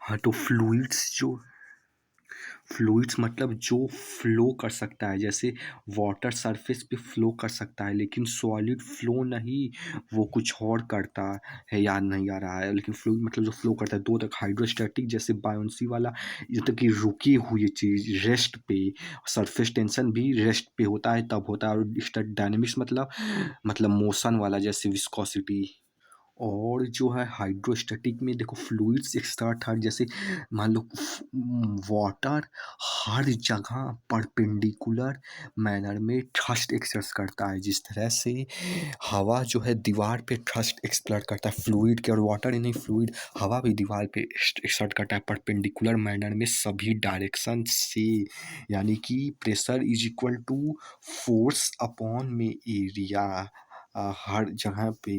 हाँ, तो फ्लूइड्स मतलब जो फ्लो कर सकता है, जैसे वाटर सरफेस पे फ्लो कर सकता है, लेकिन सॉलिड फ्लो नहीं, वो कुछ और करता है, याद नहीं आ रहा है। लेकिन फ्लूइड मतलब जो फ्लो करता है, दो तक हाइड्रोस्टैटिक जैसे बायोन्सी वाला, ये तक कि रुकी हुई चीज़ रेस्ट पे, सरफेस टेंशन भी रेस्ट पे होता है तब होता है। और डायनेमिक्स मतलब मोशन वाला, जैसे विस्कोसिटी। और जो है हाइड्रोस्टैटिक में देखो फ्लूइड्स एक्सर्ट हर, जैसे मान लो वाटर हर जगह परपेंडिकुलर मैनर में थ्रस्ट एक्सर्ट करता है, जिस तरह से हवा जो है दीवार पे थ्रस्ट एक्सर्ट करता है फ्लूइड के, और वाटर ही नहीं, फ्लूइड हवा भी दीवार पे एक्सर्ट करता है परपेंडिकुलर मैनर में सभी डायरेक्शन से। यानी कि pressure is equal to force upon में एरिया, हर जगह पे,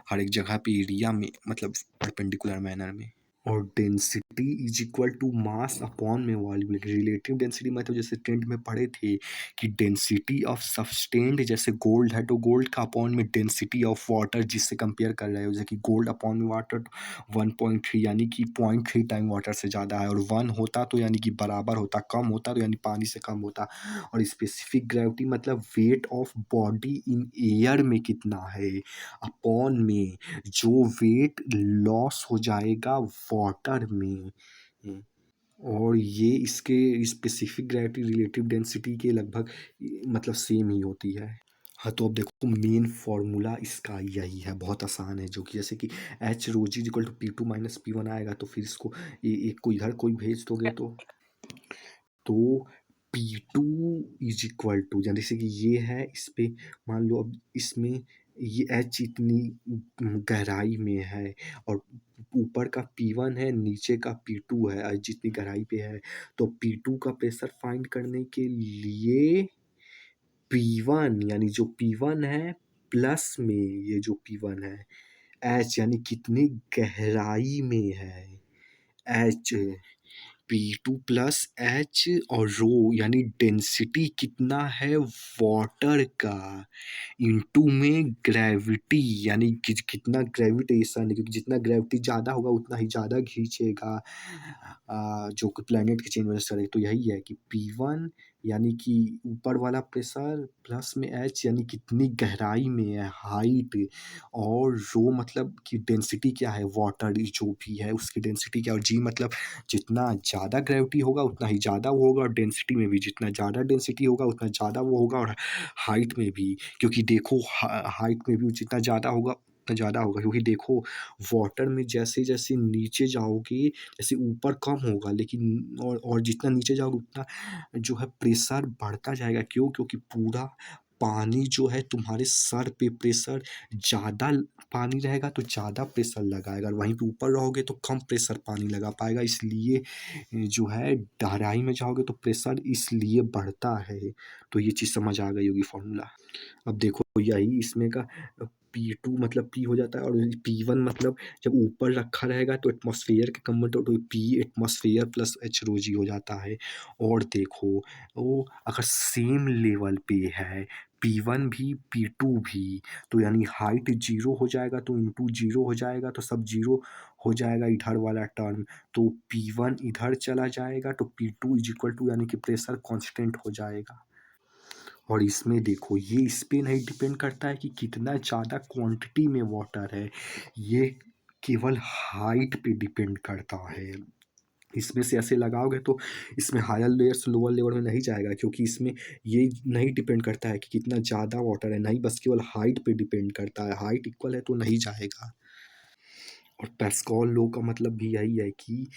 हर एक जगह पे एरिया में, मतलब परपेंडिकुलर मैनर में। और density is equal to mass upon में वॉल्यूम। रिलेटिव डेंसिटी मतलब जैसे टेंथ में पढ़े थे कि डेंसिटी ऑफ सब्सटेंट, जैसे गोल्ड है तो गोल्ड का अपॉन में डेंसिटी ऑफ वाटर, जिससे कंपेयर कर रहे हो, जैसे कि गोल्ड अपॉन में वाटर 1.3, यानी कि 0.3 टाइम वाटर से ज़्यादा है। और 1 होता तो यानी कि बराबर होता, कम होता तो यानी पानी से कम होता। और स्पेसिफिक ग्रेविटी मतलब weight of body in air में कितना है, अपॉन में जो वेट लॉस हो जाएगा वाटर में। और ये इसके स्पेसिफिक ग्रेविटी रिलेटिव डेंसिटी के लगभग मतलब सेम ही होती है। हाँ, तो अब देखो मेन फॉर्मूला इसका यही है, बहुत आसान है, जो कि जैसे कि h rho g equal to P2 minus P1 आएगा, तो फिर इसको एक को इधर कोई भेज दोगे तो P2 इज इक्वल टू, जैसे कि ये है, इस पे मान लो अब इसमें ये H इतनी गहराई में है, और ऊपर का P1 है, नीचे का P2 है, H जितनी गहराई पे है। तो P2 का प्रेशर फाइंड करने के लिए P1 यानी जो P1 है प्लस में ये जो P1 है, H यानी कितनी गहराई में है, H P2 प्लस H, और रो यानी डेंसिटी कितना है वाटर का, इनटू में ग्रेविटी यानी कितना ग्रेविटेशन है, क्योंकि जितना ग्रेविटी ज़्यादा होगा उतना ही ज़्यादा खींचेगा, जो कि प्लेनेट के चेंज वजह से है। तो यही है कि P1 यानी कि ऊपर वाला प्रेशर प्लस में H यानी कितनी गहराई में है, हाइट, और रो मतलब कि डेंसिटी क्या है वाटर जो भी है उसकी डेंसिटी क्या है, और जी मतलब जितना ज़्यादा ग्रेविटी होगा उतना ही ज़्यादा वो होगा, और डेंसिटी में भी जितना ज़्यादा डेंसिटी होगा उतना ज़्यादा वो होगा, और हाइट में भी, क्योंकि देखो हाइट में भी जितना ज़्यादा होगा उतना ज़्यादा होगा, क्योंकि देखो वाटर में जैसे जैसे नीचे जाओगे, जैसे ऊपर कम होगा, लेकिन और जितना नीचे जाओगे उतना जो है प्रेशर बढ़ता जाएगा। क्यों? क्योंकि पूरा पानी जो है तुम्हारे सर पे प्रेशर ज़्यादा, पानी रहेगा तो ज़्यादा प्रेशर लगाएगा, और वहीं पे ऊपर रहोगे तो कम प्रेशर पानी लगा पाएगा, इसलिए जो है गहराई में जाओगे तो प्रेशर इसलिए बढ़ता है। तो ये चीज़ समझ आ गई होगी फॉर्मूला। अब देखो यही इसमें का P2 मतलब P हो जाता है, और P1 मतलब जब ऊपर रखा रहेगा तो एटमॉस्फेयर के कन्वर्ट तो P एटमॉस्फेयर प्लस H रो जी हो जाता है। और देखो वो अगर सेम लेवल पे है P1 भी P2 भी, तो यानी हाइट जीरो हो जाएगा, तो इंटू जीरो हो जाएगा, तो सब जीरो हो जाएगा इधर वाला टर्म, तो P1 इधर चला जाएगा, तो P2 इज इक्वल टू यानी कि प्रेशर कांस्टेंट हो जाएगा। और इसमें देखो ये इस पे नहीं डिपेंड करता है कि कितना ज़्यादा क्वांटिटी में वाटर है, ये केवल हाइट पे डिपेंड करता है। इसमें से ऐसे लगाओगे तो इसमें हायर लेयर से लोअर लेवल में नहीं जाएगा, क्योंकि इसमें ये नहीं डिपेंड करता है कि कितना ज़्यादा वाटर है, नहीं, बस केवल हाइट पे डिपेंड करता है, हाइट इक्वल है तो नहीं जाएगा। और पैस्कल लॉ का मतलब भी यही है कि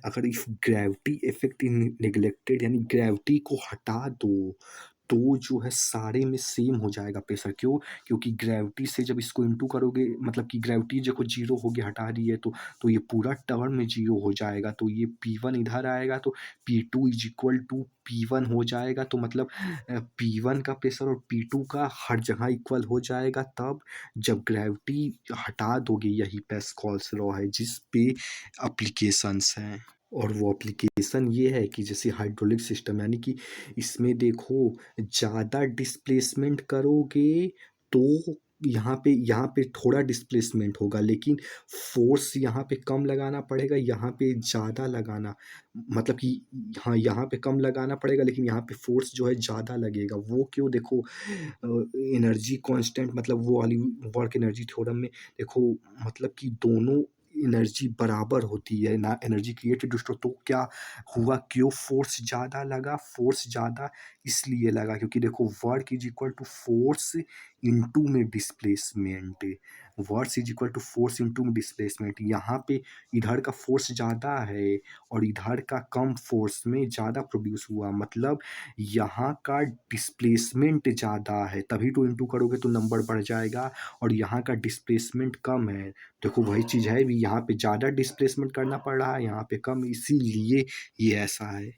अगर if gravity effect in neglected, यानी ग्रेविटी को हटा दो तो जो है सारे में सेम हो जाएगा प्रेशर। क्यों? क्योंकि ग्रेविटी से जब इसको इंटू करोगे, मतलब कि ग्रेविटी देखो जीरो हो गया, हटा रही है, तो ये पूरा टर्म में जीरो हो जाएगा, तो ये P1 इधर आएगा, तो P2 is equal to P1 हो जाएगा, तो मतलब P1 का प्रेशर और P2 का हर जगह इक्वल हो जाएगा तब जब ग्रेविटी हटा दोगे। यही पैस्कल्स लॉ है जिस पे एप्लीकेशंस हैं। और वो एप्लीकेशन ये है कि जैसे हाइड्रोलिक सिस्टम, यानी कि इसमें देखो ज़्यादा डिस्प्लेसमेंट करोगे तो यहाँ पे थोड़ा डिस्प्लेसमेंट होगा, लेकिन फ़ोर्स यहाँ पे कम लगाना पड़ेगा, यहाँ पे ज़्यादा लगाना, मतलब कि हाँ, यहाँ पे कम लगाना पड़ेगा, लेकिन यहाँ पे फ़ोर्स जो है ज़्यादा लगेगा। वो क्यों? देखो एनर्जी कांस्टेंट, मतलब वो वाली वर्क एनर्जी थ्योरम में देखो, मतलब कि दोनों एनर्जी बराबर होती है ना, एनर्जी क्रिएटेड डिस्ट्रॉय, तो क्या हुआ, क्यों फोर्स ज़्यादा लगा? फोर्स ज़्यादा इसलिए लगा क्योंकि देखो work is equal to force into में displacement, work is equal to force into में डिस्प्लेसमेंट। यहाँ पे इधर का फोर्स ज़्यादा है और इधर का कम फोर्स में ज़्यादा प्रोड्यूस हुआ, मतलब यहाँ का डिस्प्लेसमेंट ज़्यादा है, तभी तो इनटू करोगे तो नंबर बढ़ जाएगा, और यहाँ का डिस्प्लेसमेंट कम है। देखो वही चीज़ है, यहाँ पे ज़्यादा डिस्प्लेसमेंट करना पड़ रहा है, यहाँ पे कम, इसीलिए ये ऐसा है।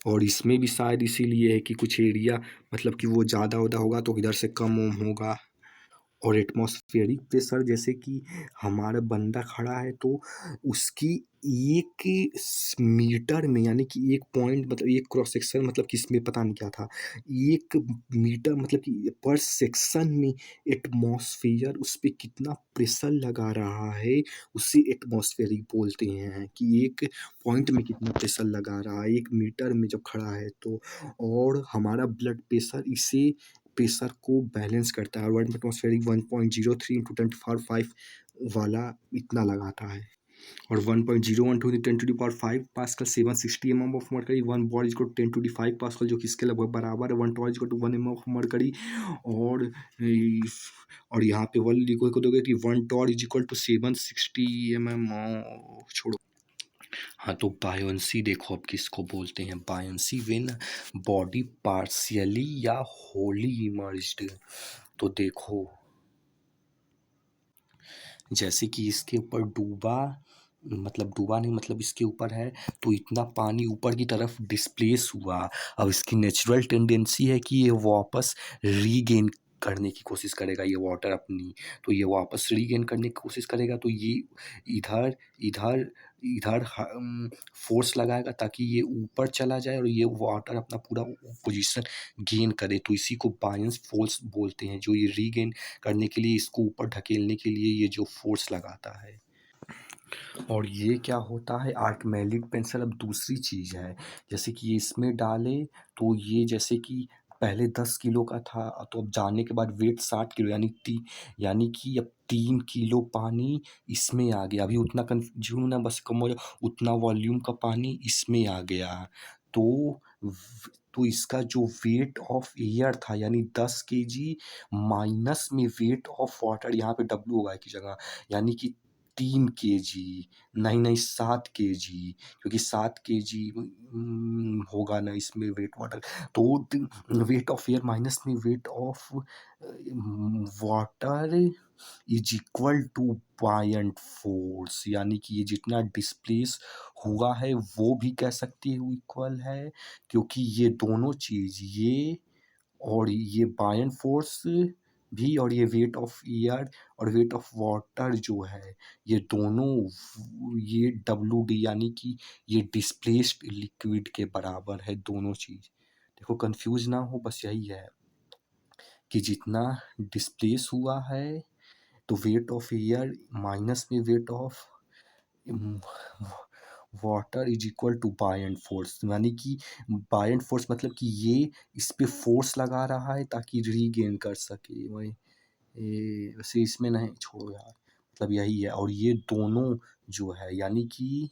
और इसमें भी शायद इसीलिए है कि कुछ एरिया, मतलब कि वो ज़्यादा उदा होगा तो इधर से कम होगा। और एटमॉस्फेरिक प्रेशर, जैसे कि हमारा बंदा खड़ा है तो उसकी एक मीटर में, यानी कि एक पॉइंट, मतलब एक क्रॉस सेक्शन, मतलब कि इसमें पता नहीं क्या था, एक मीटर, मतलब कि पर सेक्शन में एटमॉस्फेयर उस पे कितना प्रेशर लगा रहा है, उसे एटमॉस्फेरिक बोलते हैं, कि एक पॉइंट में कितना प्रेशर लगा रहा है एक मीटर में जब खड़ा है तो। और हमारा ब्लड प्रेशर इसे प्रेशर को बैलेंस करता है, और वर्ल्ड एटमॉस्फेरिक 1.03 इंटू 10 to 5 वाला इतना लगाता है। और 1.01 to the 10 to the 5 pascal 760 M of mercury, 1 ball is को 10 to the 5 पास्कल, जो कि इसके लगभग बराबर है, 1 टॉर इज को 1 एम ऑफ मरकरी। और और यहाँ पे वर्ल्ड लिखो को दोगे कि 1 torr is equal to 760 M, छोड़ो। हाँ, तो बायोंसी देखो अब किसको बोलते हैं, बायोंसी व्हेन बॉडी पार्शियली या होली इमर्ज्ड। तो देखो जैसे कि इसके ऊपर डूबा, मतलब डूबा नहीं, मतलब इसके ऊपर है तो इतना पानी ऊपर की तरफ डिस्प्लेस हुआ। अब इसकी नेचुरल टेंडेंसी है कि ये वापस रीगेन करने की कोशिश करेगा, ये वाटर अपनी, तो ये वापस रीगेन करने की कोशिश करेगा, तो ये इधर इधर इधर फोर्स लगाएगा ताकि ये ऊपर चला जाए और ये वाटर अपना पूरा पोजीशन गेन करे, तो इसी को बायंस फोर्स बोलते हैं, जो ये रीगेन करने के लिए, इसको ऊपर ढकेलने के लिए ये जो फोर्स लगाता है। और ये क्या होता है, आर्किमेडिक पेंसिल अब दूसरी चीज़ है, जैसे कि ये इसमें डाले तो ये जैसे कि पहले 10 किलो का था, तो अब जाने के बाद वेट 60 किलो, यानी कि अब 3 किलो पानी इसमें आ गया। अभी उतना कंज्यूम ना बस कम हो जाए, उतना वॉल्यूम का पानी इसमें आ गया। तो तो इसका जो वेट ऑफ एयर था, यानी 10 kg माइनस में वेट ऑफ वाटर, यहाँ पे डब्ल्यू होगा की जगह, यानी कि 3 kg, नहीं नहीं 7 kg, क्योंकि 7 kg होगा ना इसमें वेट वाटर, तो वेट ऑफ एयर माइनस में weight of water is equal to buoyant force, यानी कि ये जितना डिस्प्लेस हुआ है वो भी कह सकते हो इक्वल है, क्योंकि ये दोनों चीज, ये और ये बायन फोर्स भी, और ये वेट ऑफ एयर और वेट ऑफ वाटर जो है, ये दोनों ये डब्ल्यू डी, यानी कि ये डिस्प्लेस्ड लिक्विड के बराबर है दोनों चीज। देखो कंफ्यूज ना हो, बस यही है कि जितना डिस्प्लेस हुआ है तो वेट ऑफ एयर माइनस में weight of water is equal to buoyant force, यानी कि बायंट फोर्स मतलब कि ये इस पे फोर्स लगा रहा है ताकि रीगेन कर सके, वही वैसे इसमें नहीं, छोड़ो यार, मतलब यही है। और ये दोनों जो है यानी कि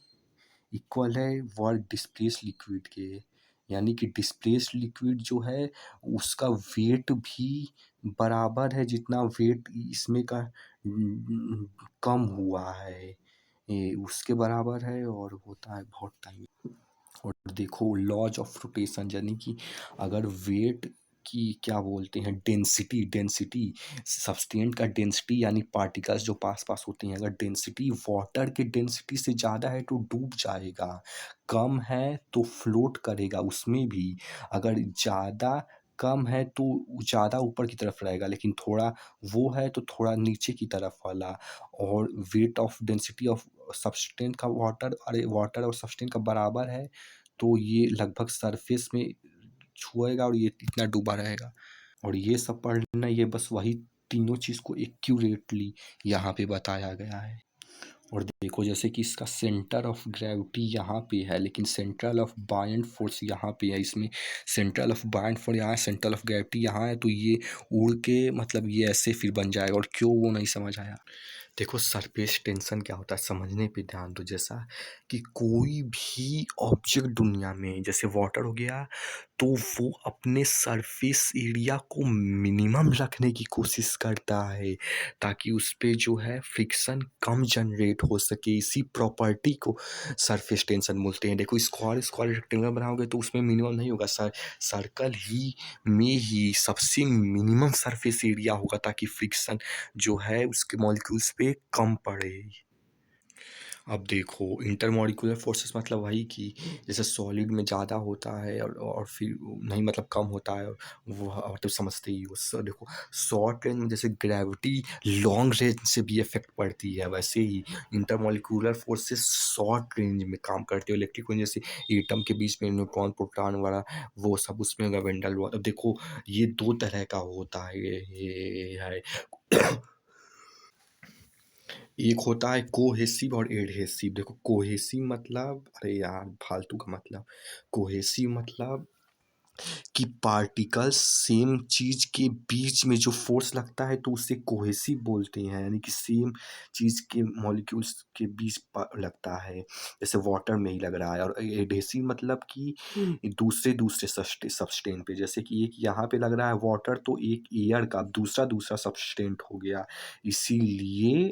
इक्वल है वर्क डिस्प्लेस लिक्विड के, यानी कि डिस्प्लेस लिक्विड जो है उसका वेट भी बराबर है जितना वेट इसमें का कम हुआ है, ये उसके बराबर है, और होता है बहुत टाइम। और देखो लॉज ऑफ रोटेशन, यानी कि अगर वेट की क्या बोलते हैं, डेंसिटी सब्सटेंट का डेंसिटी, यानी पार्टिकल्स जो पास पास होते हैं, अगर डेंसिटी वाटर के डेंसिटी से ज़्यादा है तो डूब जाएगा, कम है तो फ्लोट करेगा उसमें भी, अगर ज़्यादा कम है तो ज़्यादा ऊपर की तरफ रहेगा, लेकिन थोड़ा वो है तो थोड़ा नीचे की तरफ वाला। और वेट ऑफ डेंसिटी ऑफ सब्सटेंट का वाटर, अरे वाटर और सब्सटेंट का बराबर है, तो ये लगभग सरफेस में छुएगा और ये इतना डूबा रहेगा। और ये सब पढ़ना, ये बस वही तीनों चीज़ को एक्यूरेटली यहाँ पे बताया गया है। और देखो जैसे कि इसका सेंटर ऑफ ग्रेविटी यहाँ पे है, लेकिन सेंट्रल ऑफ बायन्ट फोर्स यहाँ पे है। इसमें सेंट्रल ऑफ बायन्ट फोर्स यहाँ है, सेंट्रल ऑफ ग्रेविटी यहाँ है, तो ये उड़ के मतलब ये ऐसे फिर बन जाएगा। और क्यों, वो नहीं समझ आया। देखो सरफेस टेंशन क्या होता है समझने पे ध्यान दो। जैसा कि कोई भी ऑब्जेक्ट दुनिया में, जैसे वाटर हो गया, तो वो अपने सरफेस एरिया को मिनिमम रखने की कोशिश करता है ताकि उस पे जो है फ्रिक्शन कम जनरेट हो सके। इसी प्रॉपर्टी को सरफेस टेंशन बोलते हैं। देखो स्क्वायर स्क्वायर रेक्टेंगल बनाओगे तो उसमें मिनिमम नहीं होगा, सर्कल ही में ही सबसे मिनिमम सरफेस एरिया होगा ताकि फ्रिक्शन जो है उसके मॉलिक्यूल्स पे कम पड़े। अब देखो इंटरमॉलिक्यूलर फोर्सेस मतलब वही कि जैसे सॉलिड में ज़्यादा होता है और फिर नहीं मतलब कम होता है, वो तो समझते ही हो। देखो शॉर्ट रेंज में जैसे ग्रेविटी लॉन्ग रेंज से भी इफेक्ट पड़ती है, वैसे ही इंटरमॉलिक्यूलर फोर्सेस शॉर्ट रेंज में काम करते हो। इलेक्ट्रिक रेंज जैसे एटम के बीच में न्यूट्रॉन प्रोटॉन वाला वो सब उसमें होगा वेंडल वॉल। अब देखो ये दो तरह का होता है, ये है एक होता है कोहेसिव और एडहेसिव। देखो कोहेसिव मतलब, अरे यार फालतू का मतलब, कोहेसिव मतलब कि पार्टिकल्स सेम चीज के बीच में जो फोर्स लगता है तो उसे कोहेसिव बोलते हैं, यानी कि सेम चीज के मॉलिक्यूल्स के बीच लगता है, जैसे वाटर में ही लग रहा है। और एडहेसिव मतलब कि दूसरे दूसरे सबस्टेंट पे, जैसे कि एक यहाँ पे लग रहा है वाटर तो एक एयर का दूसरा दूसरा सबस्टेंट हो गया। इसीलिए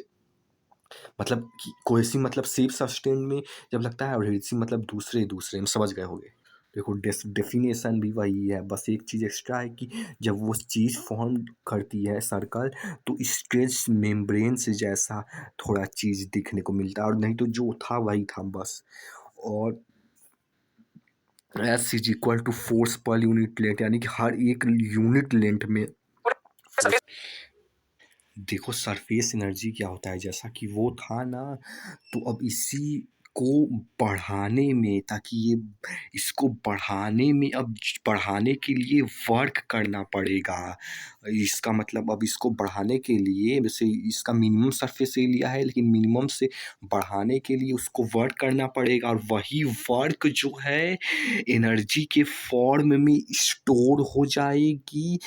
मतलब कि कोहेसिव मतलब सेम सब्सटेंस में जब लगता है, और एडहेसिव मतलब दूसरे दूसरे में, समझ गए होगे। देखो डेफिनेशन भी वही है, बस एक चीज़ एक्स्ट्रा है कि जब वो चीज़ फॉर्म करती है सर्कल तो स्ट्रेच मेम्ब्रेन से जैसा थोड़ा चीज़ दिखने को मिलता है, और नहीं तो जो था वही था बस। और S is equal to force per unit length, यानी कि हर एक यूनिट लेंथ में देखो सरफेस एनर्जी क्या होता है, जैसा कि वो था ना, तो अब इसी को बढ़ाने में, ताकि ये इसको बढ़ाने में, अब बढ़ाने के लिए वर्क करना पड़ेगा। इसका मतलब अब इसको बढ़ाने के लिए, वैसे इसका मिनिमम सरफेस एरिया है, लेकिन मिनिमम से बढ़ाने के लिए उसको वर्क करना पड़ेगा, और वही वर्क जो है एनर्जी के फॉर्म में स्टोर हो जाएगी।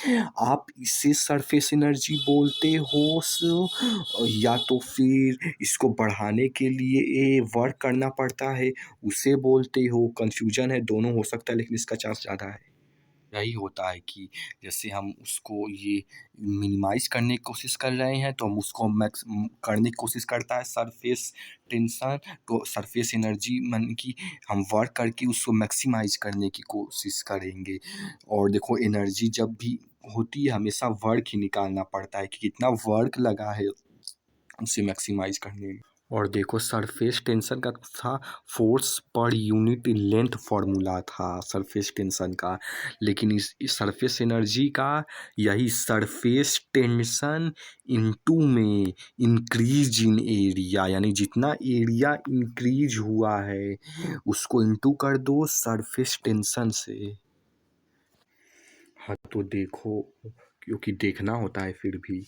आप इसे सरफेस एनर्जी बोलते हो या तो फिर इसको बढ़ाने के लिए वर्क करना पड़ता है उसे बोलते हो। कंफ्यूजन है, दोनों हो सकता है, लेकिन इसका चांस ज़्यादा है। यही होता है कि जैसे हम उसको ये मिनिमाइज करने की कोशिश कर रहे हैं तो हम उसको मैक्स करने की कोशिश करता है सरफेस टेंशन, तो सरफेस एनर्जी मन की हम वर्क करके उसको मैक्सिमाइज करने की कोशिश करेंगे। और देखो एनर्जी जब भी होती है हमेशा वर्क ही निकालना पड़ता है कि कितना वर्क लगा है उसे मैक्सिमाइज करने में। और देखो सरफेस टेंशन का था force per unit length formula था सरफेस टेंशन का, लेकिन इस सरफेस एनर्जी का यही सरफेस टेंशन इनटू में इंक्रीज इन एरिया, यानी जितना एरिया इंक्रीज हुआ है उसको इनटू कर दो सरफेस टेंशन से। हाँ तो देखो, क्योंकि देखना होता है फिर भी।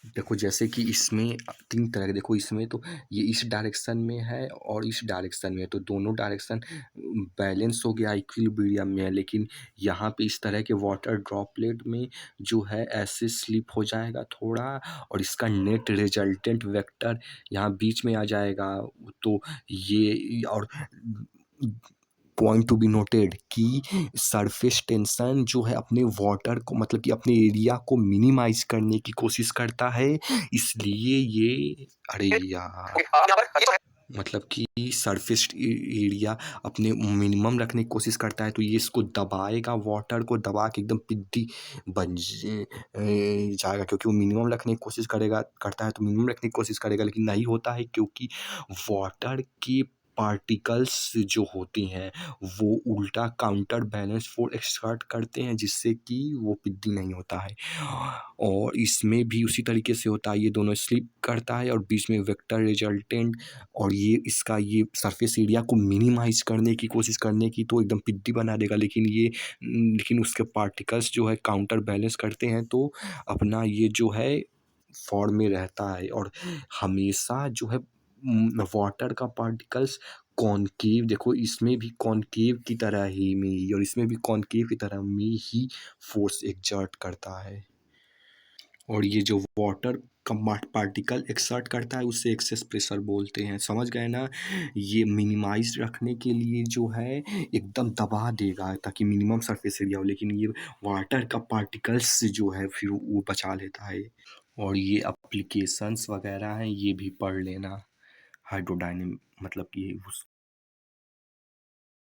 देखो जैसे कि इसमें तीन तरह के, देखो इसमें तो ये इस डायरेक्शन में है और इस डायरेक्शन में है, तो दोनों डायरेक्शन बैलेंस हो गया, इक्विलिब्रियम में है। लेकिन यहाँ पे इस तरह के वाटर ड्रॉपलेट में जो है ऐसे स्लिप हो जाएगा थोड़ा, और इसका नेट रिजल्टेंट वेक्टर यहाँ बीच में आ जाएगा। तो ये और पॉइंट टू बी नोटेड कि सरफेस टेंशन जो है अपने वाटर को मतलब कि अपने एरिया को मिनिमाइज करने की कोशिश करता है, इसलिए ये, अरे यार मतलब कि सरफेस एरिया अपने मिनिमम रखने की कोशिश करता है, तो ये इसको दबाएगा, वाटर को दबा के एकदम पिद्दी बन जाएगा, क्योंकि वो मिनिमम रखने की कोशिश करेगा, करता है तो मिनिमम रखने की कोशिश करेगा, लेकिन नहीं होता है क्योंकि वाटर के पार्टिकल्स जो होते हैं वो उल्टा काउंटर बैलेंस फोर्स एक्सर्ट करते हैं, जिससे कि वो पिद्दी नहीं होता है। और इसमें भी उसी तरीके से होता है, ये दोनों स्लिप करता है और बीच में वेक्टर रिजल्टेंट, और ये इसका ये सरफेस एरिया को मिनिमाइज करने की कोशिश करने की तो एकदम पिद्दी बना देगा, लेकिन ये लेकिन उसके पार्टिकल्स जो है काउंटर बैलेंस करते हैं, तो अपना ये जो है फॉर्म में रहता है और हमेशा जो है वाटर का पार्टिकल्स कॉनकेव देखो इसमें भी कॉनकेव की तरह ही में और इसमें भी कॉनकेव की तरह में ही फ़ोर्स एक्सर्ट करता है। और ये जो वाटर का पार्टिकल एक्सर्ट करता है उसे एक्सेस प्रेशर बोलते हैं, समझ गए ना? ये मिनिमाइज रखने के लिए जो है एकदम दबा देगा ताकि मिनिमम सरफेस एरिया हो, लेकिन ये वाटर का पार्टिकल्स जो है फिर वो बचा लेता है। और ये एप्लीकेशंस वगैरह हैं ये भी पढ़ लेना, हाइड्रोडायनेमिक मतलब कि उस